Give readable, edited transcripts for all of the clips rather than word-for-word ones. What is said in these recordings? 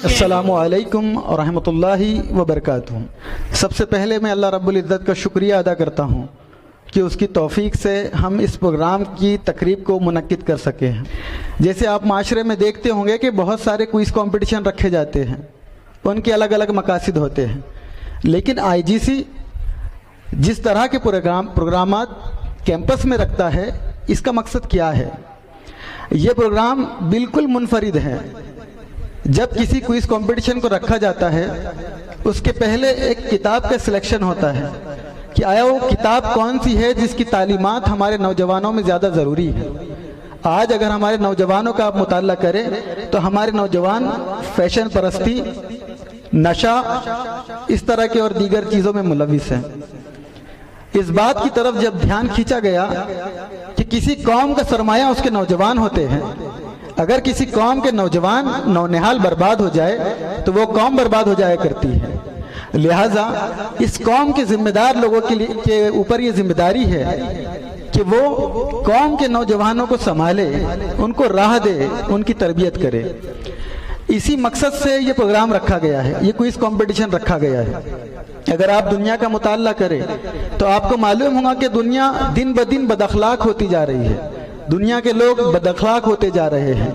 السلام علیکم ورحمۃ اللہ وبرکاتہ۔ سب سے پہلے میں اللہ رب العزت کا شکریہ ادا کرتا ہوں کہ اس کی توفیق سے ہم اس پروگرام کی تقریب کو منعقد کر سکے ہیں۔ جیسے آپ معاشرے میں دیکھتے ہوں گے کہ بہت سارے کوئز کمپٹیشن رکھے جاتے ہیں، ان کے الگ الگ مقاصد ہوتے ہیں، لیکن آئی جی سی جس طرح کے پروگرامات کیمپس میں رکھتا ہے، اس کا مقصد کیا ہے؟ یہ پروگرام بالکل منفرد ہے۔ جب کسی کوئز کمپٹیشن کو رکھا جاتا ہے، اس کے پہلے ایک کتاب کا سلیکشن ہوتا ہے کہ آیا وہ کتاب کون سی ہے جس کی تعلیمات ہمارے نوجوانوں میں زیادہ ضروری ہے۔ آج اگر ہمارے نوجوانوں کا آپ مطالعہ کریں تو ہمارے نوجوان فیشن پرستی، نشہ، اس طرح کے اور دیگر چیزوں میں ملوث ہیں۔ اس بات کی طرف جب دھیان کھینچا گیا کہ کسی قوم کا سرمایہ اس کے نوجوان ہوتے ہیں، اگر کسی قوم کے نوجوان نونہال برباد ہو جائے تو وہ قوم برباد ہو جایا کرتی ہے۔ لہٰذا اس قوم کے ذمہ دار لوگوں کے اوپر یہ ذمہ داری ہے کہ وہ قوم کے نوجوانوں کو سنبھالے، ان کو راہ دے، ان کی تربیت کرے۔ اسی مقصد سے یہ پروگرام رکھا گیا ہے، یہ کوئز کمپٹیشن رکھا گیا ہے۔ اگر آپ دنیا کا مطالعہ کریں تو آپ کو معلوم ہوگا کہ دنیا دن بدن بد اخلاق ہوتی جا رہی ہے، دنیا کے لوگ بد اخلاق ہوتے جا رہے ہیں۔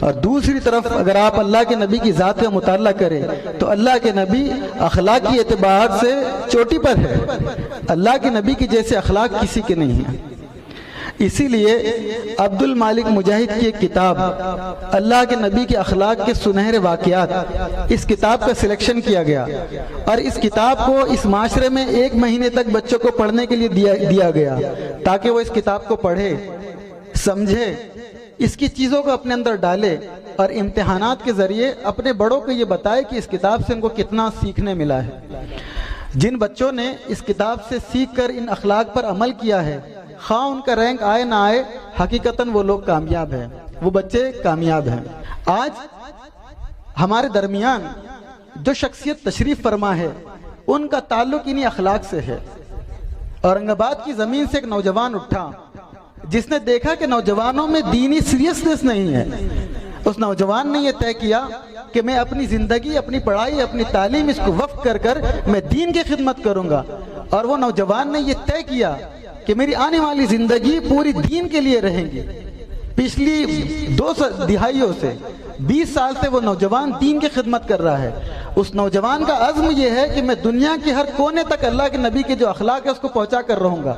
اور دوسری طرف اگر آپ اللہ کے نبی کی ذات کا مطالعہ کریں تو اللہ کے نبی اخلاقی اعتبار سے چوٹی پر ہے، اللہ کے نبی کی جیسے اخلاق کسی کے نہیں ہیں۔ اسی لیے عبد المالک مجاہد کی ایک کتاب اللہ کے نبی کے اخلاق کے سنہرے واقعات، اس کتاب کا سلیکشن کیا گیا اور اس کتاب کو اس معاشرے میں 1 مہینے تک بچوں کو پڑھنے کے لیے دیا گیا تاکہ وہ اس کتاب کو پڑھے، سمجھے، اس کی چیزوں کو اپنے اندر ڈالے اور امتحانات کے ذریعے اپنے بڑوں کو یہ بتائے کہ اس کتاب سے ان کو کتنا سیکھنے ملا ہے۔ جن بچوں نے اس کتاب سے سیکھ کر ان اخلاق پر عمل کیا ہے، خواہ ان کا رینک آئے نہ آئے، حقیقتاً وہ لوگ کامیاب ہیں، وہ بچے کامیاب ہیں۔ آج ہمارے درمیان جو شخصیت تشریف فرما ہے، ان کا تعلق انہی اخلاق سے ہے۔ اورنگ آباد کی زمین سے ایک نوجوان اٹھا جس نے دیکھا کہ نوجوانوں میں دینی سیریسنس نہیں ہے۔ اس نوجوان نے یہ طے کیا کہ میں اپنی زندگی، اپنی پڑھائی، اپنی تعلیم، اس کو وقف کر میں دین کی خدمت کروں گا۔ اور وہ نوجوان نے یہ طے کیا کہ میری آنے والی زندگی پوری دین کے لیے رہیں گی۔ پچھلی 2 دہائیوں سے 20 سال سے وہ نوجوان دین کی خدمت کر رہا ہے۔ اس نوجوان کا عزم یہ ہے کہ میں دنیا کے ہر کونے تک اللہ کے نبی کے جو اخلاق ہے اس کو پہنچا کر رہوں گا۔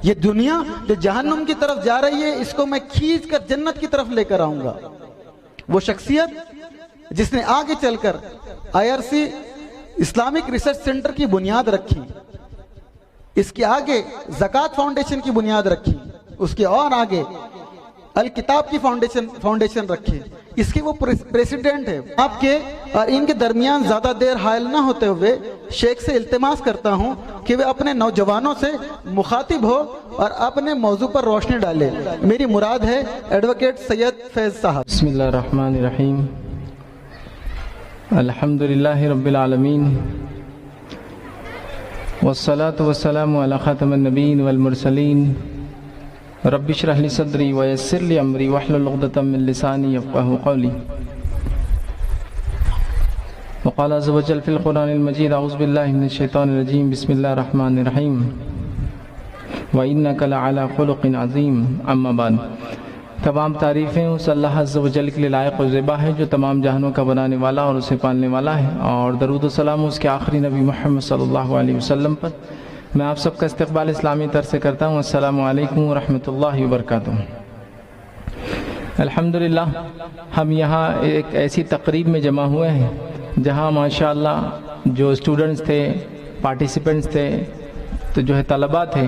یہ دنیا جو جہنم کی طرف جا رہی ہے، اس کو میں کھینچ کر جنت کی طرف لے کر آؤں گا۔ وہ شخصیت جس نے آگے چل کر IRC اسلامک ریسرچ سینٹر کی بنیاد رکھی، اس کے آگے زکوٰۃ فاؤنڈیشن کی بنیاد رکھی، اس کے اور آگے الکتاب کی فاؤنڈیشن رکھی، اس کے وہ پریسیڈنٹ ہے۔ آپ کے اور ان کے درمیان زیادہ دیر حائل نہ ہوتے ہوئے شیخ سے التماس کرتا ہوں کہ وہ اپنے نوجوانوں سے مخاطب ہو اور اپنے موضوع پر روشنی ڈالے۔ میری مراد ہے ایڈوکیٹ سید فیض صاحب۔ بسم اللہ الرحمن الرحیم، الحمدللہ رب العالمین، والصلاة والسلام علی خاتم النبیین والمرسلین، رب اشرح لی صدری ویسر لی امری واحلل عقدۃ من لسانی یفقہوا قولی۔ وقال عز وجل فی القرآن المجید اعوذ باللہ من الشیطان الرجیم، بسم اللہ الرحمن الرحیم، وَإِنَّكَ لَعَلَىٰ خُلُقٍ عَظِيمٍ۔ اما بعد، تمام تعریفیں اس اللہ عز و جل کے لیے لائق و زیبا ہے جو تمام جہانوں کا بنانے والا اور اسے پالنے والا ہے، اور درود و سلام اس کے آخری نبی محمد صلی اللہ علیہ وسلم پر۔ میں آپ سب کا استقبال اسلامی طرح سے کرتا ہوں۔ السلام علیکم ورحمۃ اللہ وبرکاتہ۔ الحمدللہ ہم یہاں ایک ایسی تقریب میں جمع ہوئے ہیں جہاں ماشاءاللہ جو اسٹوڈنٹس تھے، پارٹیسپینٹس تھے، تو جو ہے طلباء تھے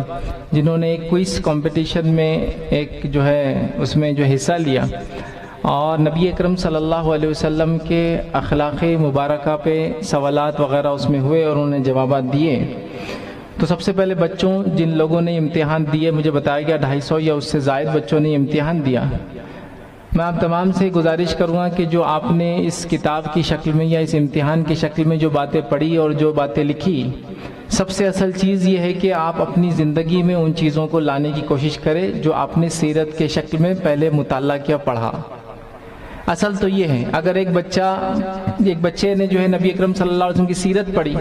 جنہوں نے ایک کوئز کمپٹیشن میں ایک جو ہے اس میں جو حصہ لیا اور نبی اکرم صلی اللہ علیہ وسلم کے اخلاق مبارکہ پہ سوالات وغیرہ اس میں ہوئے اور انہوں نے جوابات دیے۔ تو سب سے پہلے بچوں جن لوگوں نے امتحان دیے، مجھے بتایا گیا 250 یا اس سے زائد بچوں نے امتحان دیا۔ میں آپ تمام سے گزارش کروں گا کہ جو آپ نے اس کتاب کی شکل میں یا اس امتحان کی شکل میں جو باتیں پڑھی اور جو باتیں لکھی، سب سے اصل چیز یہ ہے کہ آپ اپنی زندگی میں ان چیزوں کو لانے کی کوشش کریں جو آپ نے سیرت کے شکل میں پہلے مطالعہ کیا، پڑھا۔ اصل تو یہ ہے، اگر ایک بچے نے جو ہے نبی اکرم صلی اللہ علیہ وسلم کی سیرت پڑھی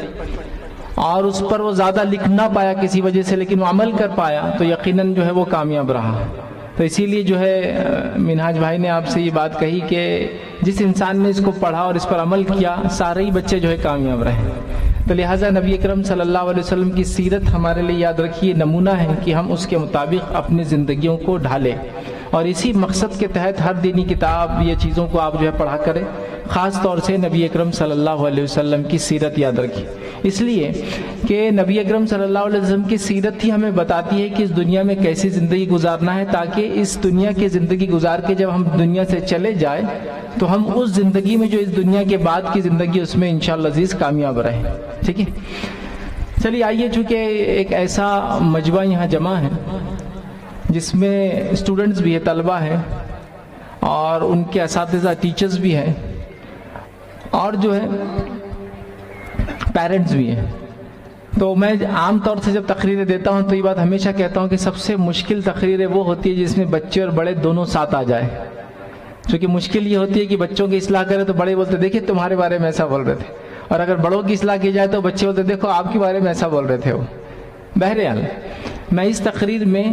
اور اس پر وہ زیادہ لکھ نہ پایا کسی وجہ سے، لیکن وہ عمل کر پایا تو یقیناً جو ہے وہ کامیاب رہا۔ تو اسی لیے جو ہے منہاج بھائی نے آپ سے یہ بات کہی کہ جس انسان نے اس کو پڑھا اور اس پر عمل کیا، سارے ہی بچے جو ہے کامیاب رہے۔ تو لہٰذا نبی اکرم صلی اللہ علیہ وسلم کی سیرت ہمارے لیے یاد رکھیے نمونہ ہے کہ ہم اس کے مطابق اپنی زندگیوں کو ڈھالیں، اور اسی مقصد کے تحت ہر دینی کتاب یہ چیزوں کو آپ جو ہے پڑھا کریں۔ خاص طور سے نبی اکرم صلی اللہ علیہ وسلم کی سیرت یاد رکھیے، اس لیے کہ نبی اکرم صلی اللہ علیہ وسلم کی سیرت ہی ہمیں بتاتی ہے کہ اس دنیا میں کیسی زندگی گزارنا ہے، تاکہ اس دنیا کی زندگی گزار کے جب ہم دنیا سے چلے جائیں تو ہم اس زندگی میں جو اس دنیا کے بعد کی زندگی اس میں انشاءاللہ عزیز کامیاب رہیں۔ ٹھیک ہے، چلیے آئیے، چونکہ ایک ایسا مجمع یہاں جمع ہے جس میں اسٹوڈنٹس بھی ہیں، طلبہ ہیں، اور ان کے اساتذہ ٹیچرز بھی ہیں، اور جو ہے پیرنٹس بھی ہیں۔ تو میں عام طور سے جب تقریریں دیتا ہوں تو یہ بات ہمیشہ کہتا ہوں کہ سب سے مشکل تقریریں وہ ہوتی ہے جس میں بچے اور بڑے دونوں ساتھ آ جائے، کیونکہ مشکل یہ ہوتی ہے کہ بچوں کی اصلاح کرے تو بڑے بولتے دیکھیں تمہارے بارے میں ایسا بول رہے تھے، اور اگر بڑوں کی اصلاح کی جائے تو بچے بولتے دیکھو آپ کے بارے میں ایسا بول رہے تھے وہ۔ بہرحال میں اس تقریر میں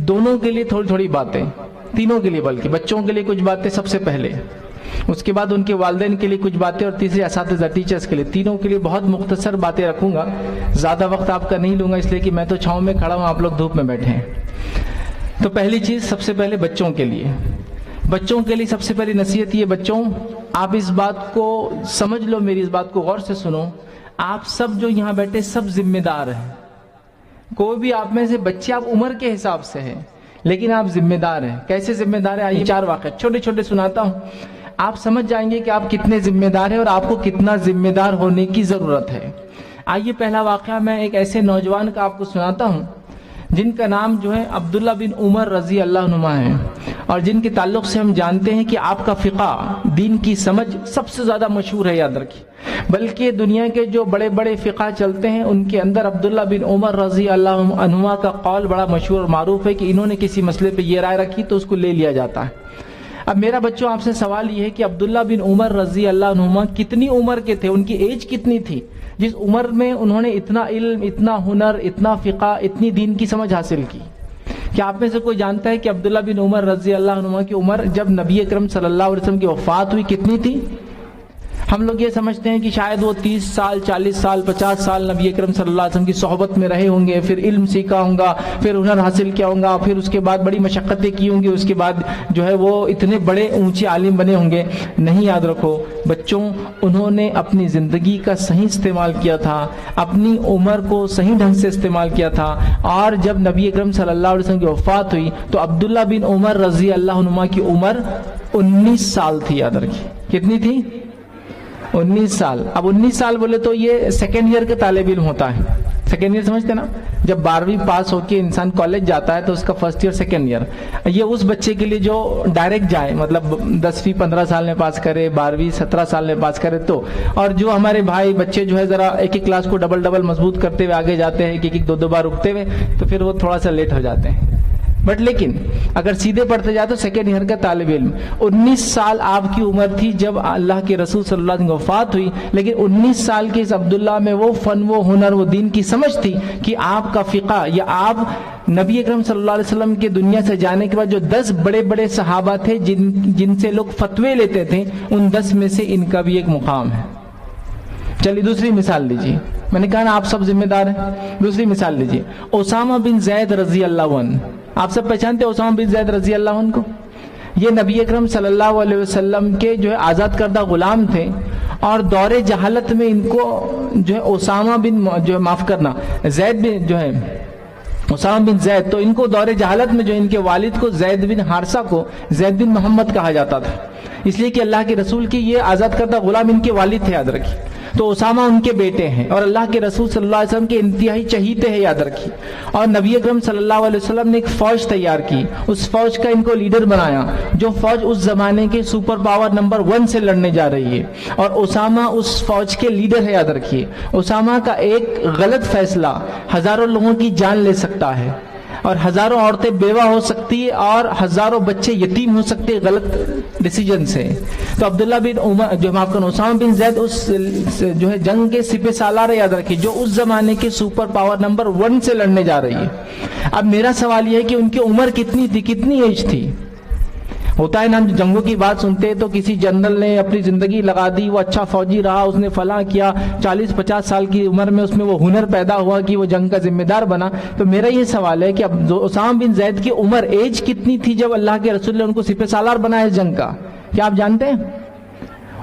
دونوں کے لیے تھوڑی تھوڑی باتیں، تینوں کے لیے، بلکہ بچوں کے لیے کچھ باتیں سب سے پہلے، اس کے بعد ان کے والدین کے لیے کچھ باتیں، اور تیسری اساتذہ ٹیچرز کے لیے، تینوں کے لیے بہت مختصر باتیں رکھوں گا۔ زیادہ وقت آپ کا نہیں لوں گا، اس لیے کہ میں تو چھاؤں میں کھڑا ہوں، آپ لوگ دھوپ میں بیٹھے ہیں۔ تو پہلی چیز سب سے پہلے بچوں کے لیے سب سے پہلی نصیحت یہ، بچوں آپ اس بات کو سمجھ لو، میری اس بات کو غور سے سنو، آپ سب جو یہاں بیٹھے سب ذمہ دار ہیں۔ کوئی بھی آپ میں سے بچے آپ عمر کے حساب سے ہیں، لیکن آپ ذمہ دار ہیں۔ کیسے ذمہ دار ہیں؟ آئیے 4 واقعے چھوٹے چھوٹے سناتا ہوں، آپ سمجھ جائیں گے کہ آپ کتنے ذمہ دار ہیں اور آپ کو کتنا ذمہ دار ہونے کی ضرورت ہے۔ آئیے پہلا واقعہ میں ایک ایسے نوجوان کا آپ کو سناتا ہوں جن کا نام جو ہے عبداللہ بن عمر رضی اللہ عنہما ہے، اور جن کے تعلق سے ہم جانتے ہیں کہ آپ کا فقہ، دین کی سمجھ سب سے زیادہ مشہور ہے، یاد رکھیے۔ بلکہ دنیا کے جو بڑے بڑے فقہ چلتے ہیں ان کے اندر عبداللہ بن عمر رضی اللہ عنہما کا قول بڑا مشہور اور معروف ہے کہ انہوں نے کسی مسئلے پہ یہ رائے رکھی تو اس کو لے لیا جاتا ہے۔ اب میرا بچوں آپ سے سوال یہ ہے کہ عبداللہ بن عمر رضی اللہ عنہما کتنی عمر کے تھے، ان کی ایج کتنی تھی جس عمر میں انہوں نے اتنا علم، اتنا ہنر، اتنا فقہ، اتنی دین کی سمجھ حاصل کی؟ کیا آپ میں سے کوئی جانتا ہے کہ عبداللہ بن عمر رضی اللہ عنہما کی عمر جب نبی اکرم صلی اللہ علیہ وسلم کی وفات ہوئی کتنی تھی؟ ہم لوگ یہ سمجھتے ہیں کہ شاید وہ 30 سال، 40 سال، 50 سال نبی اکرم صلی اللہ علیہ وسلم کی صحبت میں رہے ہوں گے، پھر علم سیکھا ہوں گا، پھر ہنر حاصل کیا ہوں گا، پھر اس کے بعد بڑی مشقتیں کی ہوں گی، اس کے بعد جو ہے وہ اتنے بڑے اونچے عالم بنے ہوں گے۔ نہیں، یاد رکھو بچوں، انہوں نے اپنی زندگی کا صحیح استعمال کیا تھا، اپنی عمر کو صحیح ڈھنگ سے استعمال کیا تھا، اور جب نبی اکرم صلی اللہ علیہ وسلم کی وفات ہوئی تو عبداللہ بن عمر رضی اللہ عنہما کی عمر 19 سال تھی، یاد رکھیے۔ کتنی تھی؟ 19 سال۔ اب 19 سال بولے تو یہ سیکنڈ ایئر کے طالب علم ہوتا ہے۔ سیکنڈ ایئر سمجھتے نا، جب 12ویں پاس ہو کے انسان کالج جاتا ہے تو اس کا فرسٹ ایئر، سیکنڈ ایئر، یہ اس بچے کے لیے جو ڈائریکٹ جائے، مطلب 10ویں 15 سال میں پاس کرے، 12ویں 17 سال میں پاس کرے تو، اور جو ہمارے بھائی بچے جو ہے ذرا ایک ایک کلاس کو ڈبل مضبوط کرتے ہوئے آگے جاتے ہیں، ایک 2 بار رکتے ہوئے، تو پھر وہ تھوڑا سا لیٹ ہو جاتے ہیں۔ بٹ لیکن اگر سیدھے پڑھتے جائے تو سیکنڈ ایئر کا طالب علم، 19 سال آپ کی عمر تھی جب اللہ کے رسول صلی اللہ علیہ وسلم کی وفات ہوئی، لیکن 19 سال کے اس عبداللہ میں وہ فن، وہ ہنر، وہ دین کی سمجھ تھی کہ آپ کا فقہ، یا آپ نبی اکرم صلی اللہ علیہ وسلم کے دنیا سے جانے کے بعد جو 10 بڑے بڑے صحابہ تھے جن سے لوگ فتوے لیتے تھے، ان 10 میں سے ان کا بھی ایک مقام ہے۔ چلیے دوسری مثال لیجیے، میں نے کہا نا آپ سب ذمہ دار ہیں۔ دوسری مثال لیجیے، اسامہ بن زید رضی اللہ عنہ، آپ سب پہچانتے ہیں اسامہ بن زید رضی اللہ عنہ کو؟ یہ نبی اکرم صلی اللہ علیہ وسلم کے جو ہے آزاد کردہ غلام تھے، اور دور جہالت میں ان کو جو ہے اسامہ بن جو ہے معاف کرنا زید بن جو ہے اسامہ بن زید، تو ان کو دور جہالت میں جو ان کے والد کو زید بن حارثہ کو زید بن محمد کہا جاتا تھا، اس لیے کہ اللہ کے رسول کی یہ آزاد کردہ غلام ان کے والد تھے، یاد رکھیے۔ تو اسامہ ان کے بیٹے ہیں اور اللہ کے رسول صلی اللہ علیہ وسلم کے انتہائی چہیتے ہیں، یاد رکھیے۔ اور نبی اکرم صلی اللہ علیہ وسلم نے ایک فوج تیار کی، اس فوج کا ان کو لیڈر بنایا، جو فوج اس زمانے کے سپر پاور نمبر 1 سے لڑنے جا رہی ہے، اور اسامہ اس فوج کے لیڈر ہے، یاد رکھیے۔ اسامہ کا ایک غلط فیصلہ ہزاروں لوگوں کی جان لے سکتا ہے۔ اور ہزاروں عورتیں بیوہ ہو سکتی ہے اور ہزاروں بچے یتیم ہو سکتے ہیں غلط ڈیسیجن سے. تو عبداللہ بن عمر جو آپ کا اسامہ بن زید اس جو ہے جنگ کے سپہ سالار یاد رکھیے جو اس زمانے کے سپر پاور نمبر 1 سے لڑنے جا رہی ہے. اب میرا سوال یہ ہے کہ ان کی عمر کتنی تھی, کتنی ایج تھی؟ ہوتا ہے نا جنگوں کی بات سنتے ہیں تو کسی جنرل نے اپنی زندگی لگا دی, وہ اچھا فوجی رہا, اس نے فلاں کیا, 40-50 سال کی عمر میں اس میں وہ ہنر پیدا ہوا کہ وہ جنگ کا ذمہ دار بنا. تو میرا یہ سوال ہے کہ اب اسامہ بن زید کی عمر ایج کتنی تھی جب اللہ کے رسول نے ان کو سپہ سالار بنایا اس جنگ کا؟ کیا آپ جانتے ہیں؟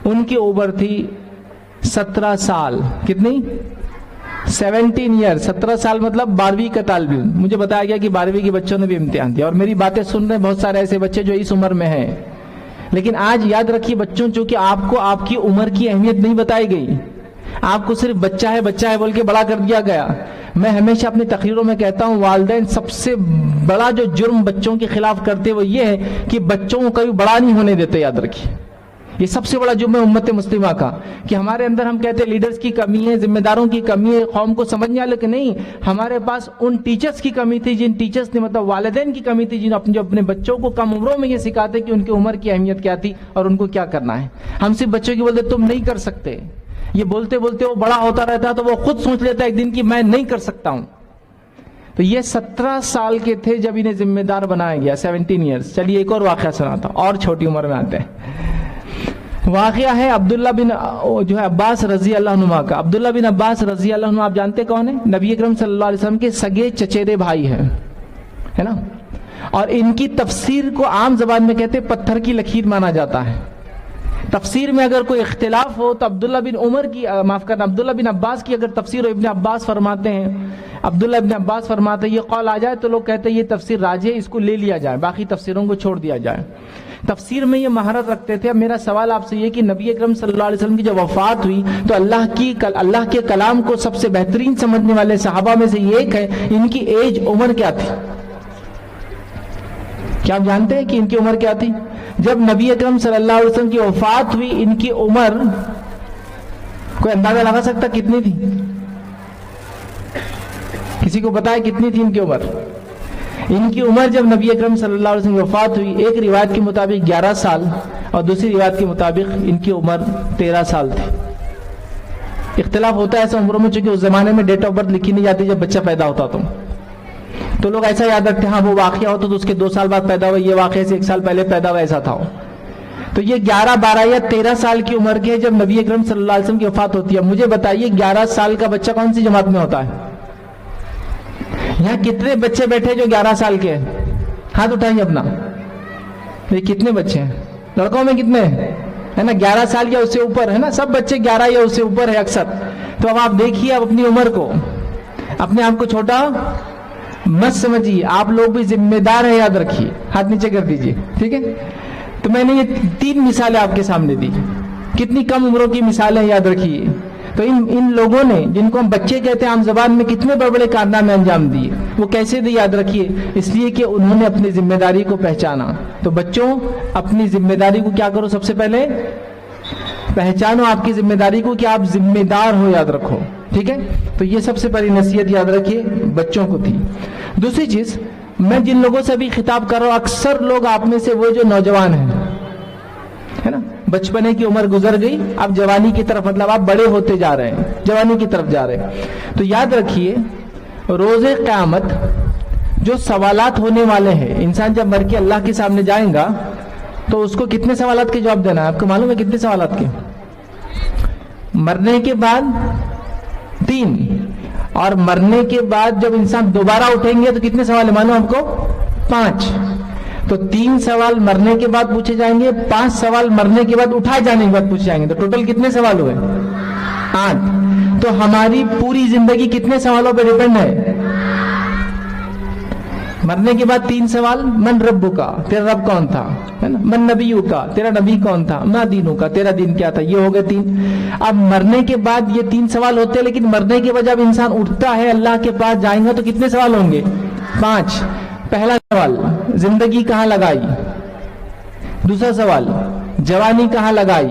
ان کی عمر تھی 17 سال. کتنی؟ 17 ایئر. 17 سال مطلب 12ویں کا طالب علم. مجھے بتایا گیا کہ 12ویں کے بچوں نے بھی امتحان دیا, اور میری باتیں سن رہے بہت سارے ایسے بچے جو اس عمر میں ہیں. لیکن آج یاد رکھیے بچوں, چونکہ آپ کو آپ کی عمر کی اہمیت نہیں بتائی گئی, آپ کو صرف بچہ ہے بول کے بڑا کر دیا گیا. میں ہمیشہ اپنی تقریروں میں کہتا ہوں والدین سب سے بڑا جو جرم بچوں کے خلاف کرتے وہ یہ ہے کہ بچوں کو کبھی بڑا نہیں ہونے دیتے. یاد رکھیے یہ سب سے بڑا جرم ہے امت مسلمہ کا, کہ ہمارے اندر ہم کہتے ہیں لیڈرز کی کمی ہے, ذمہ داروں کی کمی ہے, قوم کو سمجھنے والے کہ نہیں, ہمارے پاس ان ٹیچرز کی کمی تھی جن ٹیچرز نے مطلب والدین کی کمی تھی جو اپنے بچوں کو کم عمروں میں یہ سکھاتے کہ ان کی عمر کی اہمیت کیا تھی اور ان کو کیا کرنا ہے. ہم صرف بچوں کی بولتے تم نہیں کر سکتے, یہ بولتے بولتے وہ بڑا ہوتا رہتا تو وہ خود سوچ لیتا ایک دن کہ میں نہیں کر سکتا ہوں. تو یہ 17 سال کے تھے جب انہیں ذمہ دار بنایا گیا, 17 ایئرز. چلیے ایک اور واقعہ سناتا ہوں, اور چھوٹی عمر میں آتے ہیں. واقعہ ہے عبداللہ بن جو ہے عباس رضی اللہ عنہ کا. عبداللہ بن عباس رضی اللہ عنہ آپ جانتے کون ہیں؟ نبی اکرم صلی اللہ علیہ وسلم کے سگے چچیرے بھائی ہیں, ہے نا. اور ان کی تفسیر کو عام زبان میں کہتے پتھر کی لکیر مانا جاتا ہے. تفسیر میں اگر کوئی اختلاف ہو تو عبداللہ بن عمر کی معاف کرنا عبداللہ بن عباس کی اگر تفسیر ہو, ابن عباس فرماتے ہیں, عبداللہ ابن عباس فرماتے ہیں یہ قول آ جائے تو لوگ کہتے ہیں یہ تفسیر راجح ہے, اس کو لے لیا جائے, باقی تفسیروں کو چھوڑ دیا جائے. تفسیر میں یہ مہارت رکھتے تھے. اب میرا سوال آپ سے یہ کہ نبی اکرم صلی اللہ علیہ وسلم کی جب وفات ہوئی تو اللہ کے کلام کو سب سے بہترین سمجھنے والے صحابہ میں سے یہ ایک ہے, ان کی ایج عمر کیا تھی؟ کیا آپ جانتے ہیں کہ ان کی عمر کیا تھی؟ جب نبی اکرم صلی اللہ علیہ وسلم کی وفات ہوئی ان کی عمر کوئی اندازہ لگا سکتا کتنی تھی؟ کسی کو پتا ہے کتنی تھی ان کی عمر؟ ان کی عمر جب نبی اکرم صلی اللہ علیہ وسلم کی وفات ہوئی, ایک روایت کے مطابق 11 سال اور دوسری روایت کے مطابق ان کی عمر 13 سال تھی. اختلاف ہوتا ہے ایسا عمروں میں, چونکہ اس زمانے میں ڈیٹ آف برتھ لکھی نہیں جاتی جب بچہ پیدا ہوتا تو لوگ ایسا یاد رکھتے ہیں ہاں وہ واقعہ ہوتا تو اس کے 2 سال بعد پیدا ہوا, یہ واقعہ سے 1 سال پہلے پیدا ہوا, ایسا تھا. تو یہ 11, 12 یا 13 سال کی عمر کے جب نبی اکرم صلی اللہ علیہ وسلم کی وفات ہوتی ہے. مجھے بتائیے 11 سال کا بچہ کون سی جماعت میں ہوتا ہے؟ یہاں کتنے بچے بیٹھے جو 11 سال کے ہیں؟ ہاتھ اٹھائیے اپنا. یہ کتنے بچے ہیں؟ لڑکوں میں کتنے ہے نا 11 سال یا اس سے اوپر ہے نا, سب بچے 11 یا اس سے اوپر ہے اکثر. تو اب آپ دیکھیے اب اپنی عمر کو, اپنے آپ کو چھوٹا مت سمجھیے, آپ لوگ بھی ذمہ دار ہیں, یاد رکھیے. ہاتھ نیچے کر دیجیے, ٹھیک ہے. تو میں نے یہ 3 مثالیں آپ کے سامنے دی, کتنی کم عمروں کی مثالیں, یاد رکھیے. تو ان لوگوں نے جن کو ہم بچے کہتے ہیں عام زبان میں کتنے بڑے بڑے کارنامے انجام دیے, وہ کیسے دیے یاد رکھیے, اس لیے کہ انہوں نے اپنی ذمہ داری کو پہچانا. تو بچوں اپنی ذمہ داری کو کیا کرو, سب سے پہلے پہچانو آپ کی ذمہ داری کو کہ آپ ذمہ دار ہو, یاد رکھو, ٹھیک ہے. تو یہ سب سے بڑی نصیحت یاد رکھیے بچوں کو تھی. دوسری چیز, میں جن لوگوں سے بھی خطاب کر رہا ہوں اکثر لوگ آپ میں سے وہ جو نوجوان ہیں, ہے نا, بچپنے کی عمر گزر گئی, اب جوانی کی طرف, مطلب آپ بڑے ہوتے جا رہے ہیں, جوانی کی طرف جا رہے ہیں. تو یاد رکھیے روز قیامت جو سوالات ہونے والے ہیں, انسان جب مر کے اللہ کے سامنے جائیں گا تو اس کو کتنے سوالات کے جواب دینا ہے؟ آپ کو معلوم ہے کتنے سوالات کے؟ مرنے کے بعد 3, اور مرنے کے بعد جب انسان دوبارہ اٹھیں گے تو کتنے سوال معلوم آپ کو؟ 5. تو 3 سوال مرنے کے بعد پوچھے جائیں گے, 5 سوال مرنے کے بعد اٹھائے جانے کے بعد پوچھے جائیں گے. تو ٹوٹل کتنے سوال ہوئے؟ 8. تو ہماری پوری زندگی کتنے سوالوں پہ ڈیپینڈ ہے؟ مرنے کے بعد 3 سوال, من رب کا, تیرا رب کون تھا, ہے نا, من نبیوں کا, تیرا نبی کون تھا, ما دینوں کا, تیرا دین کیا تھا. یہ ہو گئے 3. اب مرنے کے بعد یہ 3 سوال ہوتے ہیں, لیکن مرنے کے بعد جب انسان اٹھتا ہے اللہ کے پاس جائیں گا تو کتنے سوال ہوں گے؟ 5. پہلا سوال زندگی کہاں لگائی, دوسرا سوال جوانی کہاں لگائی,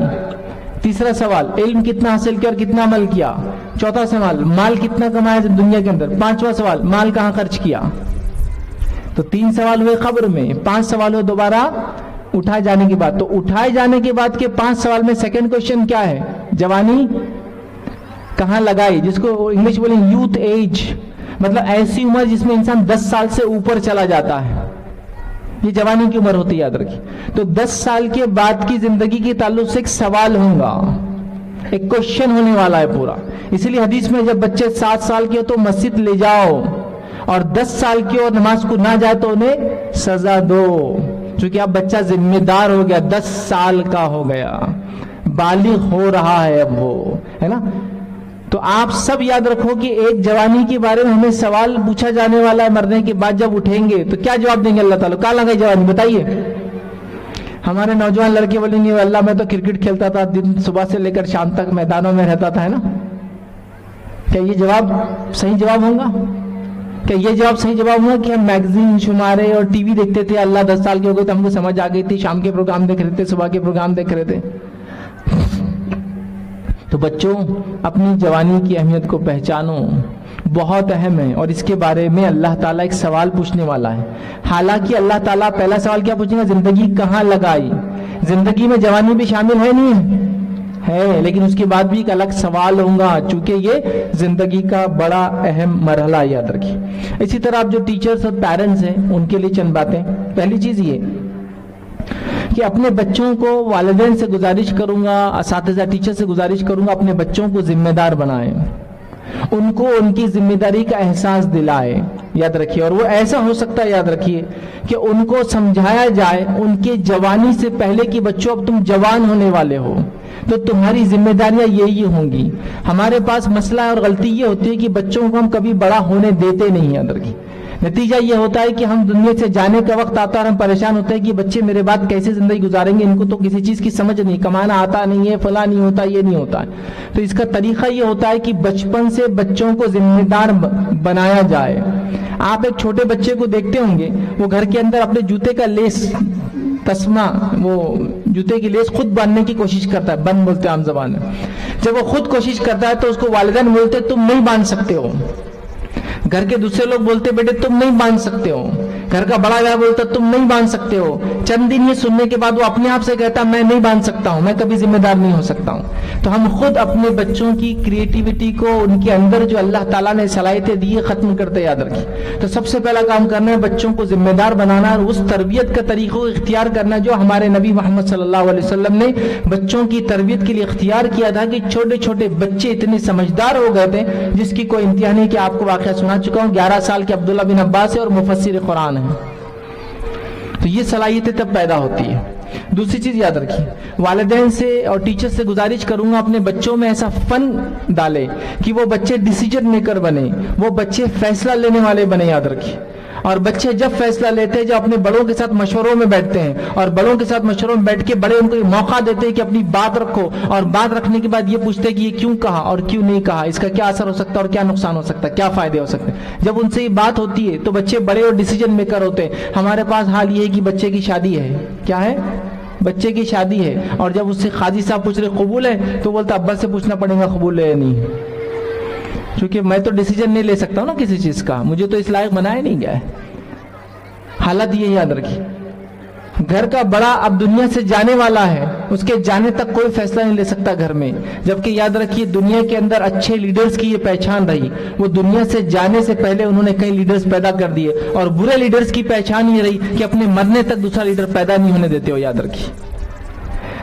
تیسرا سوال علم کتنا حاصل کیا اور کتنا عمل کیا, چوتھا سوال مال کتنا کمایا دنیا کے اندر, 5واں سوال مال کہاں خرچ کیا. تو 3 سوال ہوئے قبر میں، 5 سوال ہوئے دوبارہ اٹھائے جانے کے بعد. تو اٹھائے جانے کے بعد کے 5 سوال میں سیکنڈ کوشچن کیا ہے؟ جوانی کہاں لگائی، جس کو انگلش بولیں یوتھ ایج، مطلب ایسی عمر جس میں انسان 10 سال سے اوپر چلا جاتا ہے، یہ جوانی کی عمر ہوتی ہے، یاد رکھیے. تو 10 سال کے بعد کی زندگی کے تعلق سے ایک سوال ہوگا، ایک کوشچن ہونے والا ہے پورا. اسی لیے حدیث میں جب بچے 7 سال کے ہو تو مسجد لے جاؤ، اور 10 سال کے اور نماز کو نہ جائے تو انہیں سزا دو، چونکہ اب بچہ ذمہ دار ہو گیا، 10 سال کا ہو گیا، بالغ ہو رہا ہے اب وہ، ہے نا. تو آپ سب یاد رکھو کہ ایک جوانی کے بارے میں ہمیں سوال پوچھا جانے والا ہے مرنے کے بعد. جب اٹھیں گے تو کیا جواب دیں گے اللہ تعالیٰ؟ کہاں لگائی جوانی بتائیے. ہمارے نوجوان لڑکے بولیں گے اللہ میں تو کرکٹ کھیلتا تھا، دن صبح سے لے کر شام تک میدانوں میں رہتا تھا، ہے نا. کیا یہ جواب صحیح جواب ہوگا؟ کہ یہ جواب صحیح جواب ہوا کہ ہم میگزین شمارے اور ٹی وی دیکھتے تھے، اللہ 10 سال کے ہو گئے تو ہم کو سمجھ آ گئی تھی، شام کے پروگرام دیکھ رہے تھے، صبح کے پروگرام دیکھ رہے تھے. تو بچوں اپنی جوانی کی اہمیت کو پہچانو، بہت اہم ہے، اور اس کے بارے میں اللہ تعالیٰ ایک سوال پوچھنے والا ہے. حالانکہ اللہ تعالیٰ پہلا سوال کیا پوچھیں گا؟ زندگی کہاں لگائی. زندگی میں جوانی بھی شامل ہے نہیں ہے، لیکن اس کے بعد بھی ایک الگ سوال ہوگا، چونکہ یہ زندگی کا بڑا اہم مرحلہ یاد رکھیے. اسی طرح آپ جو ٹیچرز اور پیرنٹس ہیں ان کے لیے چند باتیں. پہلی چیز یہ کہ اپنے بچوں کو، والدین سے گزارش کروں گا، اساتذہ ٹیچر سے گزارش کروں گا، اپنے بچوں کو ذمہ دار بنائیں، ان کو ان کی ذمہ داری کا احساس دلائے، یاد رکھیے. اور وہ ایسا ہو سکتا ہے، یاد رکھیے، کہ ان کو سمجھایا جائے ان کے جوانی سے پہلے کہ بچوں اب تم جوان ہونے والے ہو تو تمہاری ذمہ داریاں یہی ہوں گی. ہمارے پاس مسئلہ اور غلطی یہ ہوتی ہے کہ بچوں کو ہم کبھی بڑا ہونے دیتے نہیں، یاد رکھیے. نتیجہ یہ ہوتا ہے کہ ہم دنیا سے جانے کا وقت آتا ہے اور ہم پریشان ہوتے ہیں کہ بچے میرے بعد کیسے زندگی گزاریں گے، ان کو تو کسی چیز کی سمجھ نہیں، کمانا آتا نہیں ہے، فلاں نہیں ہوتا، یہ نہیں ہوتا ہے. تو اس کا طریقہ یہ ہوتا ہے کہ بچپن سے بچوں کو ذمہ دار بنایا جائے. آپ ایک چھوٹے بچے کو دیکھتے ہوں گے، وہ گھر کے اندر اپنے جوتے کا لیس، تسمہ، وہ جوتے کی لیس خود باندھنے کی کوشش کرتا ہے، بند بولتے ہیں عام زبان میں. جب وہ خود کوشش کرتا ہے تو اس کو والدین بولتے تم نہیں باندھ سکتے ہو. گھر کے دوسرے لوگ بولتے بیٹے تم نہیں باندھ سکتے ہو. گھر کا بڑا بھائی بولتا تم نہیں باندھ سکتے ہو. چند دن یہ سننے کے بعد وہ اپنے آپ سے کہتا میں نہیں باندھ سکتا ہوں، میں کبھی ذمہ دار نہیں ہو سکتا ہوں. تو ہم خود اپنے بچوں کی کریٹیوٹی کو، ان کے اندر جو اللہ تعالیٰ نے صلاحیتیں دی ختم کرتے، یاد رکھیں. تو سب سے پہلا کام کرنا ہے بچوں کو ذمہ دار بنانا اور اس تربیت کا طریقہ اختیار کرنا جو ہمارے نبی محمد صلی اللہ علیہ وسلم نے بچوں کی تربیت کے لیے اختیار کیا تھا. کہ چھوٹے چھوٹے بچے اتنے سمجھدار ہو گئے تھے جس کی کوئی انتہا نہیں. کہ آپ کو واقعہ سنا چکا ہوں، 11 سال کے عبداللہ بن عباس ہے اور مفسر قرآن ہے. تو یہ صلاحیتیں تب پیدا ہوتی ہے. دوسری چیز یاد رکھیے، والدین سے اور ٹیچر سے گزارش کروں گا اپنے بچوں میں ایسا فن ڈالے کہ وہ بچے ڈیسیجن میکر بنے، وہ بچے فیصلہ لینے والے بنے. یاد رکھیے، اور بچے جب فیصلہ لیتے ہیں، جب اپنے بڑوں کے ساتھ مشوروں میں بیٹھتے ہیں اور بڑوں کے ساتھ مشوروں میں بیٹھ کے بڑے ان کو یہ موقع دیتے ہیں کہ اپنی بات رکھو، اور بات رکھنے کے بعد یہ پوچھتے ہیں کہ یہ کیوں کہا اور کیوں نہیں کہا، اس کا کیا اثر ہو سکتا ہے اور کیا نقصان ہو سکتا ہے، کیا فائدے ہو سکتے ہیں. جب ان سے یہ بات ہوتی ہے تو بچے بڑے اور ڈیسیجن میکر ہوتے ہیں. ہمارے پاس حال یہ ہے کہ بچے کی شادی ہے، کیا ہے؟ بچے کی شادی ہے، اور جب اس سے قاضی صاحب پوچھ رہے قبول ہے تو بولتا ابا سے پوچھنا پڑے گا قبول ہے یا نہیں، کیونکہ میں تو ڈیسیجن نہیں لے سکتا ہوں نا کسی چیز کا، مجھے تو اس لائق بنایا نہیں گیا ہے. حالت یہ یاد رکھیے، گھر کا بڑا اب دنیا سے جانے والا ہے، اس کے جانے تک کوئی فیصلہ نہیں لے سکتا گھر میں. جبکہ یاد رکھیے دنیا کے اندر اچھے لیڈرز کی یہ پہچان رہی، وہ دنیا سے جانے سے پہلے انہوں نے کئی لیڈرز پیدا کر دیے. اور برے لیڈرز کی پہچان یہ رہی کہ اپنے مرنے تک دوسرا لیڈر پیدا نہیں ہونے دیتے ہو. یاد رکھیے،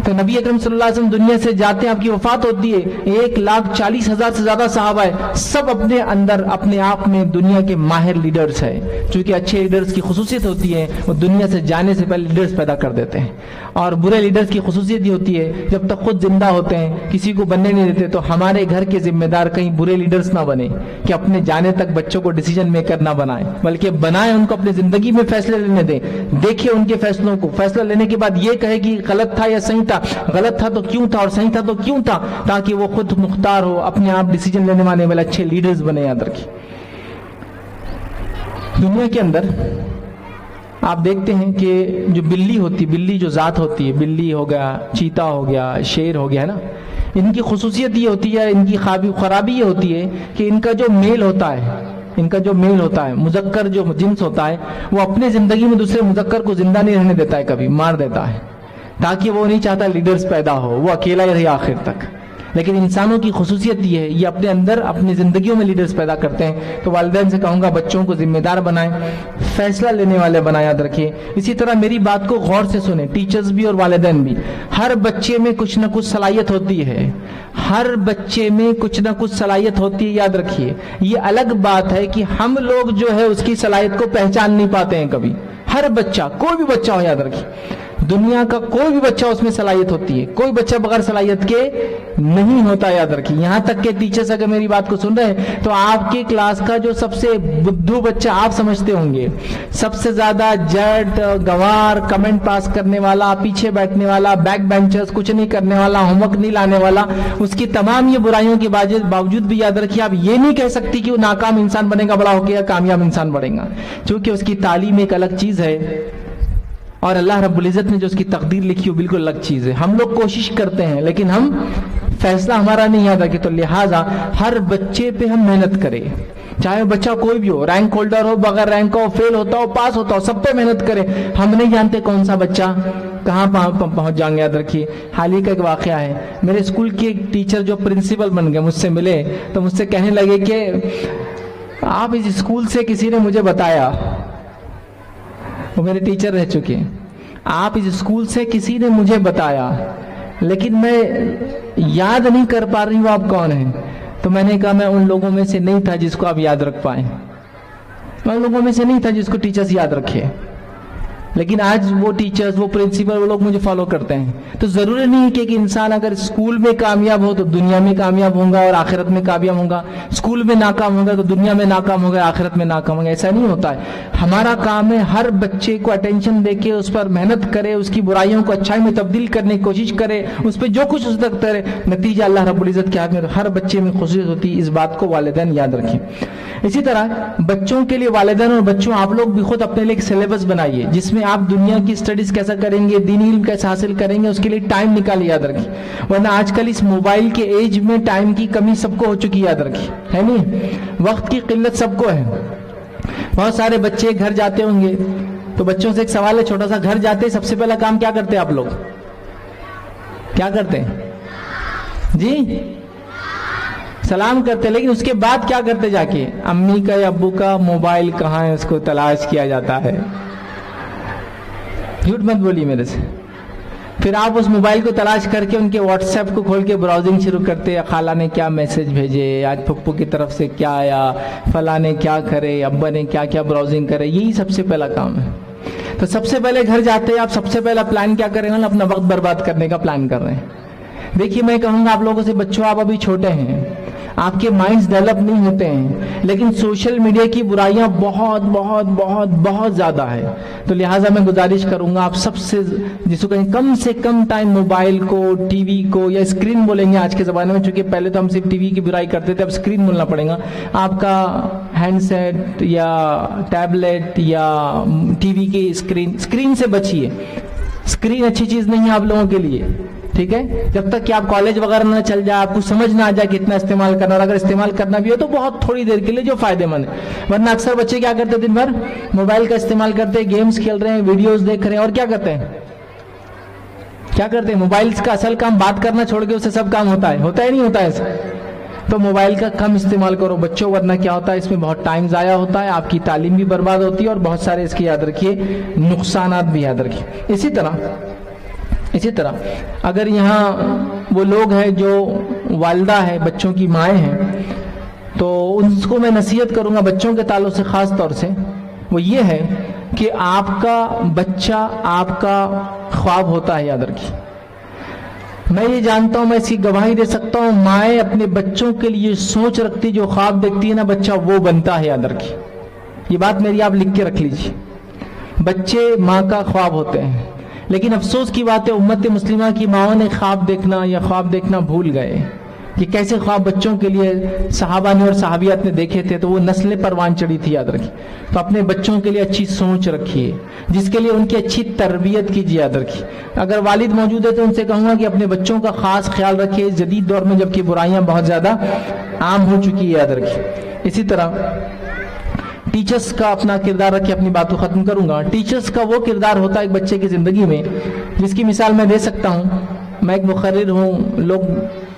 تو نبی اکرم صلی اللہ علیہ وسلم دنیا سے جاتے ہیں، آپ کی وفات ہوتی ہے، 1,40,000 سے زیادہ صحابہ ہے، سب اپنے اندر اپنے آپ میں دنیا کے ماہر لیڈرز ہیں. چونکہ اچھے لیڈرز کی خصوصیت ہوتی ہے وہ دنیا سے جانے سے پہلے لیڈرز پیدا کر دیتے ہیں. اور برے لیڈرز کی خصوصیت یہ ہوتی ہے جب تک خود زندہ ہوتے ہیں کسی کو بننے نہیں دیتے. تو ہمارے گھر کے ذمہ دار کہیں برے لیڈرز نہ بنے کہ اپنے جانے تک بچوں کو ڈیسیجن میکر نہ بنائیں، بلکہ بنائیں، ان کو اپنی زندگی میں فیصلے لینے دیں. دیکھیں ان کے فیصلوں کو، فیصلہ لینے کے بعد یہ کہے کہ غلط تھا یا صحیح تھا، غلط تھا تو کیوں تھا اور صحیح تھا تو کیوں تھا، تاکہ وہ خود مختار ہو، اپنے آپ ڈیسیجن لینے والے اچھے لیڈرز بنے. یاد رکھیں، دنیا کے اندر آپ دیکھتے ہیں کہ جو بلی ہوتی، بلی جو ذات ہوتی ہے، بلی ہو گیا، چیتا ہو گیا، شیر ہو گیا، ہے نا، ان کی خصوصیت یہ ہوتی ہے، ان کی خرابی یہ ہوتی ہے کہ ان کا جو میل ہوتا ہے ان کا جو میل ہوتا ہے، مذکر جو جنس ہوتا ہے، وہ اپنے زندگی میں دوسرے مذکر کو زندہ نہیں رہنے دیتا ہے، کبھی مار دیتا ہے، تاکہ وہ نہیں چاہتا لیڈرز پیدا ہو، وہ اکیلا ہی رہے آخر تک۔ لیکن انسانوں کی خصوصیت یہ ہے، یہ اپنے اندر اپنی زندگیوں میں لیڈرز پیدا کرتے ہیں۔ تو والدین سے کہوں گا بچوں کو ذمہ دار بنائیں، فیصلہ لینے والے بنائیں، یاد رکھیے۔ اسی طرح میری بات کو غور سے سنیں، ٹیچرز بھی اور والدین بھی۔ ہر بچے میں کچھ نہ کچھ صلاحیت ہوتی ہے، ہر بچے میں کچھ نہ کچھ صلاحیت ہوتی ہے، یاد رکھیے۔ یہ الگ بات ہے کہ ہم لوگ جو ہے اس کی صلاحیت کو پہچان نہیں پاتے ہیں کبھی۔ ہر بچہ، کوئی بھی بچہ ہو، یاد رکھیے، دنیا کا کوئی بھی بچہ اس میں صلاحیت ہوتی ہے، کوئی بچہ بغیر صلاحیت کے نہیں ہوتا، یاد رکھیے۔ یہاں تک کہ ٹیچرز اگر میری بات کو سن رہے ہیں تو آپ کی کلاس کا جو سب سے بدھو بچہ آپ سمجھتے ہوں گے، سب سے زیادہ جٹ، گوار، کمنٹ پاس کرنے والا، پیچھے بیٹھنے والا، بیک بینچرز، کچھ نہیں کرنے والا، ہوم ورک نہیں لانے والا، اس کی تمام یہ برائیوں کے باوجود بھی یاد رکھیے آپ یہ نہیں کہہ سکتی کہ وہ ناکام انسان بنے گا بڑا ہو کے یا کامیاب انسان بنے گا، چونکہ اس کی تعلیم ایک الگ چیز ہے اور اللہ رب العزت نے جو اس کی تقدیر لکھی وہ بالکل الگ چیز ہے۔ ہم لوگ کوشش کرتے ہیں لیکن ہم فیصلہ ہمارا نہیں یاد رکھے، تو لہٰذا ہر بچے پہ ہم محنت کریں، چاہے بچہ کوئی بھی ہو، رینک ہولڈر ہو، بغیر رینک ہو، فیل ہوتا ہو، پاس ہوتا ہو، سب پہ محنت کریں۔ ہم نہیں جانتے کون سا بچہ کہاں پہنچ جائیں گے، یاد رکھیے۔ حال ہی کا ایک واقعہ ہے، میرے اسکول کے ایک ٹیچر جو پرنسپل بن گئے مجھ سے ملے تو مجھ سے کہنے لگے کہ آپ اس اسکول سے کسی نے مجھے بتایا، وہ میرے ٹیچر رہ چکے، آپ اس اسکول سے کسی نے مجھے بتایا لیکن میں یاد نہیں کر پا رہی ہوں آپ کون ہیں۔ تو میں نے کہا میں ان لوگوں میں سے نہیں تھا جس کو آپ یاد رکھ پائیں، میں ان لوگوں میں سے نہیں تھا جس کو ٹیچرز یاد رکھے، لیکن آج وہ ٹیچرز، وہ پرنسپل، وہ لوگ مجھے فالو کرتے ہیں۔ تو ضروری نہیں کہ ایک انسان اگر اسکول میں کامیاب ہو تو دنیا میں کامیاب ہوگا اور آخرت میں کامیاب ہوگا، اسکول میں ناکام ہوگا تو دنیا میں ناکام ہوگا، آخرت میں ناکام ہوگا، ایسا نہیں ہوتا ہے۔ ہمارا کام ہے ہر بچے کو اٹینشن دے کے اس پر محنت کرے، اس کی برائیوں کو اچھائی میں تبدیل کرنے کی کوشش کرے، اس پہ جو کچھ اس تک کرے، نتیجہ اللہ رب العزت کے ہاتھ میں۔ ہر بچے میں خصوصیت ہوتی ہے، اس بات کو والدین یاد رکھیں۔ اسی طرح بچوں کے لیے والدین اور بچوں آپ لوگ بھی خود اپنے لیے ایک سلیبس بنائیے جس میں آپ دنیا کی اسٹڈیز کیسا کریں گے، دینی علم کیسا حاصل کریں گے، اس کے لیے ٹائم نکالیے، یاد رکھیے۔ ورنہ آج کل اس موبائل کے ایج میں ٹائم کی کمی سب کو ہو چکی، یاد رکھیے، ہے نہیں؟ وقت کی قلت سب کو ہے۔ بہت سارے بچے گھر جاتے ہوں گے تو بچوں سے ایک سوال ہے چھوٹا سا، گھر جاتے سب سے پہلا کام کیا کرتے ہیں آپ لوگ؟ کیا کرتے ہیں جی؟ سلام کرتے، لیکن اس کے بعد کیا کرتے؟ جا کے امی کا یا ابو کا موبائل کہاں ہے اس کو تلاش کیا جاتا ہے۔ جھوٹ مت بولیے میرے سے۔ پھر آپ اس موبائل کو تلاش کر کے ان کے واٹس ایپ کو کھول کے براؤزنگ شروع کرتے، خالہ نے کیا میسج بھیجے، آج پھپھو کی طرف سے کیا آیا، فلاں نے کیا کرے، ابا نے کیا کیا براؤزنگ کرے، یہی سب سے پہلا کام ہے۔ تو سب سے پہلے گھر جاتے آپ سب سے پہلا پلان کیا کریں گے؟ اپنا وقت برباد کرنے کا پلان کر رہے ہیں۔ دیکھیے میں کہوں گا آپ لوگوں سے، بچوں آپ ابھی چھوٹے ہیں، آپ کے مائنڈز ڈیولپ نہیں ہوتے ہیں، لیکن سوشل میڈیا کی برائیاں بہت بہت بہت بہت زیادہ ہے۔ تو لہٰذا میں گزارش کروں گا آپ سب سے، جس کو کہیں کم سے کم ٹائم موبائل کو، ٹی وی کو، یا اسکرین بولیں گے آج کے زمانے میں، چونکہ پہلے تو ہم صرف ٹی وی کی برائی کرتے تھے، اب اسکرین بولنا پڑے گا۔ آپ کا ہینڈ سیٹ یا ٹیبلیٹ یا ٹی وی کی اسکرین سے بچیے، اسکرین اچھی چیز نہیں ہے آپ لوگوں کے لیے، ٹھیک ہے؟ جب تک کہ آپ کالج وغیرہ نہ چل جائے، آپ کو سمجھ نہ آ جائے کتنا استعمال کرنا، اور اگر استعمال کرنا بھی ہو تو بہت تھوڑی دیر کے لیے جو فائدے مند ہے۔ ورنہ اکثر بچے کیا کرتے ہیں؟ دن بھر موبائل کا استعمال کرتے ہیں، گیمز کھیل رہے ہیں، ویڈیوز دیکھ رہے ہیں، اور کیا کرتے ہیں؟ کیا کرتے ہیں؟ موبائل کا اصل کام بات کرنا چھوڑ کے اس سے سب کام ہوتا ہے نہیں ہوتا ہے ایسا؟ تو موبائل کا کم استعمال کرو بچوں، ورنہ کیا ہوتا ہے اس میں بہت ٹائم ضائع ہوتا ہے، آپ کی تعلیم بھی برباد ہوتی ہے، اور بہت سارے اس کے یاد رکھیے نقصانات بھی یاد رکھیے۔ اسی طرح اگر یہاں وہ لوگ ہیں جو والدہ ہے، بچوں کی مائیں ہیں، تو ان کو میں نصیحت کروں گا بچوں کے تعلق سے خاص طور سے، وہ یہ ہے کہ آپ کا بچہ آپ کا خواب ہوتا ہے، یاد رکھیے۔ میں یہ جانتا ہوں، میں اس کی گواہی دے سکتا ہوں، مائیں اپنے بچوں کے لیے سوچ رکھتی، جو خواب دیکھتی ہے نا بچہ وہ بنتا ہے، یاد رکھیے۔ یہ بات میری آپ لکھ کے رکھ لیجیے، بچے ماں کا خواب ہوتے ہیں، لیکن افسوس کی بات ہے امت مسلمہ کی ماؤں نے خواب دیکھنا بھول گئے کہ کیسے خواب بچوں کے لیے صحابہ نے اور صحابیات نے دیکھے تھے، تو وہ نسلیں پروان چڑھی تھی، یاد رکھیے۔ تو اپنے بچوں کے لیے اچھی سوچ رکھیے، جس کے لیے ان کی اچھی تربیت کیجیے، یاد رکھیے۔ اگر والد موجود ہے تو ان سے کہوں گا کہ اپنے بچوں کا خاص خیال رکھیے، جدید دور میں جبکہ برائیاں بہت زیادہ عام ہو چکی ہے، یاد رکھیے۔ اسی طرح ٹیچرز کا اپنا کردار رکھ کے اپنی بات کو ختم کروں گا. ٹیچرز کا وہ کردار ہوتا ہے ایک بچے کی زندگی میں جس کی مثال میں دے سکتا ہوں. میں ایک مقرر ہوں, لوگ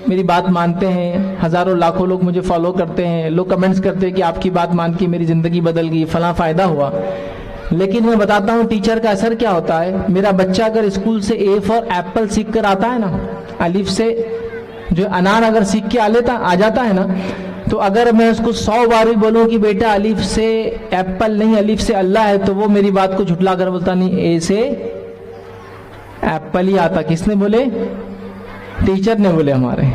میری بات مانتے ہیں, ہزاروں لاکھوں لوگ مجھے فالو کرتے ہیں, لوگ کمنٹس کرتے ہیں کہ آپ کی بات مان کے میری زندگی بدل گئی, فلاں فائدہ ہوا. لیکن میں بتاتا ہوں ٹیچر کا اثر کیا ہوتا ہے. میرا بچہ اگر اسکول سے اے فار ایپل سیکھ کر آتا ہے نا, الف سے جو انار اگر سیکھ کے آ جاتا ہے نا, تو اگر میں اس کو 100 بار بھی بولوں کہ بیٹا الف سے ایپل نہیں الف سے اللہ ہے, تو وہ میری بات کو جھٹلا کر بولتا نہیں, اے سے ایپل ہی آتا. کس نے بولے؟ ٹیچر نے بولے ہمارے.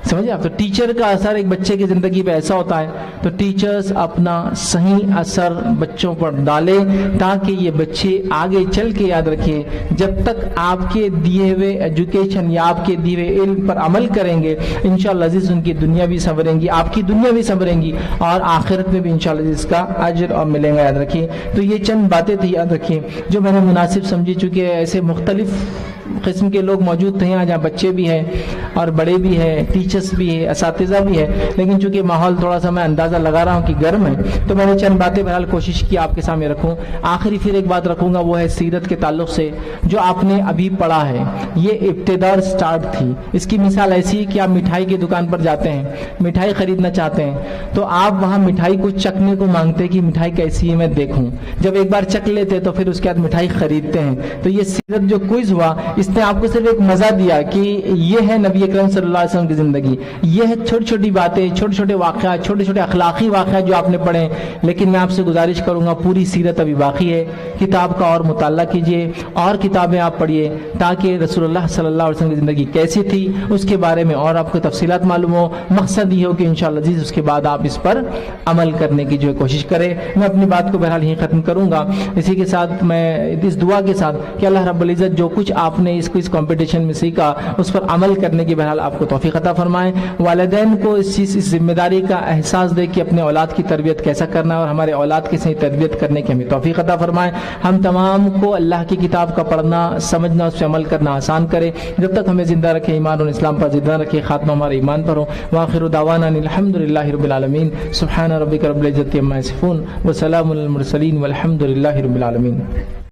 سمجھے آپ؟ تو ٹیچر کا اثر ایک بچے کی زندگی پہ ایسا ہوتا ہے. تو ٹیچرز اپنا صحیح اثر بچوں پر ڈالے تاکہ یہ بچے آگے چل کے یاد رکھیں. جب تک آپ کے دیے ہوئے ایجوکیشن یا آپ کے دیے ہوئے علم پر عمل کریں گے, انشاءاللہ عزیز ان کی دنیا بھی سنوریں گی, آپ کی دنیا بھی سنوریں گی, اور آخرت میں بھی انشاءاللہ عزیز کا اجر اور ملے گا. یاد رکھیں. تو یہ چند باتیں تھی, یاد رکھیں, جو میں نے مناسب سمجھی. چونکہ ایسے مختلف قسم کے لوگ موجود تھے یہاں, جہاں بچے بھی ہیں اور بڑے بھی ہیں, ٹیچرز بھی ہیں, اساتذہ بھی ہیں, لیکن چونکہ ماحول تھوڑا سا میں اندازہ لگا رہا ہوں کہ گرم ہے, تو میں نے چند باتیں بہرحال کوشش کی آپ کے سامنے رکھوں. آخری پھر ایک بات رکھوں گا, وہ ہے سیرت کے تعلق سے. جو آپ نے ابھی پڑھا ہے یہ ابتدا سٹارٹ تھی. اس کی مثال ایسی ہے کہ آپ مٹھائی کی دکان پر جاتے ہیں, مٹھائی خریدنا چاہتے ہیں, تو آپ وہاں مٹھائی کو چکھنے کو مانگتے کہ مٹھائی کیسی ہے میں دیکھوں. جب ایک بار چکھ لیتے تو پھر اس کے بعد مٹھائی خریدتے ہیں. تو یہ سیرت جو کوئز ہوا, اس نے آپ کو صرف ایک مزہ دیا کہ یہ ہے نبی اکرم صلی اللہ علیہ وسلم کی زندگی, یہ ہے چھوٹی چھوٹی باتیں, چھوٹے چھوٹے واقعات, چھوٹے چھوٹے اخلاقی واقعات جو آپ نے پڑھے. لیکن میں آپ سے گزارش کروں گا, پوری سیرت ابھی باقی ہے, کتاب کا اور مطالعہ کیجئے, اور کتابیں آپ پڑھیے تاکہ رسول اللہ صلی اللہ علیہ وسلم کی زندگی کیسی تھی اس کے بارے میں اور آپ کو تفصیلات معلوم ہو. مقصد یہ ہو کہ انشاءاللہ عزیز اس کے بعد آپ اس پر عمل کرنے کی جو کوشش کریں. میں اپنی بات کو بہرحال یہیں ختم کروں گا, اسی کے ساتھ میں اس دعا کے ساتھ کہ اللہ رب العزت جو کچھ آپ نے اس کمپٹیشن میں سیکھا اس پر عمل کرنے کی بہرحال آپ کو توفیق عطا فرمائے. والدین کو اس ذمہ داری کا احساس دے کہ اپنے اولاد کی تربیت کیسا کرنا ہے, اور ہمارے اولاد کی صحیح تربیت کرنے کی ہمیں توفیق عطا فرمائے. ہم تمام کو اللہ کی کتاب کا پڑھنا, سمجھنا, اس پہ عمل کرنا آسان کرے. جب تک ہمیں زندہ رکھے ایمان اور اسلام پر زندہ رکھے, خاتمہ ہمارے ایمان پر ہو. وآخر دعوانا الحمدللہ رب العالمین. سبحان ربک رب العزت عما یصفون وسلام علی المرسلین والحمد للہ رب العالمین.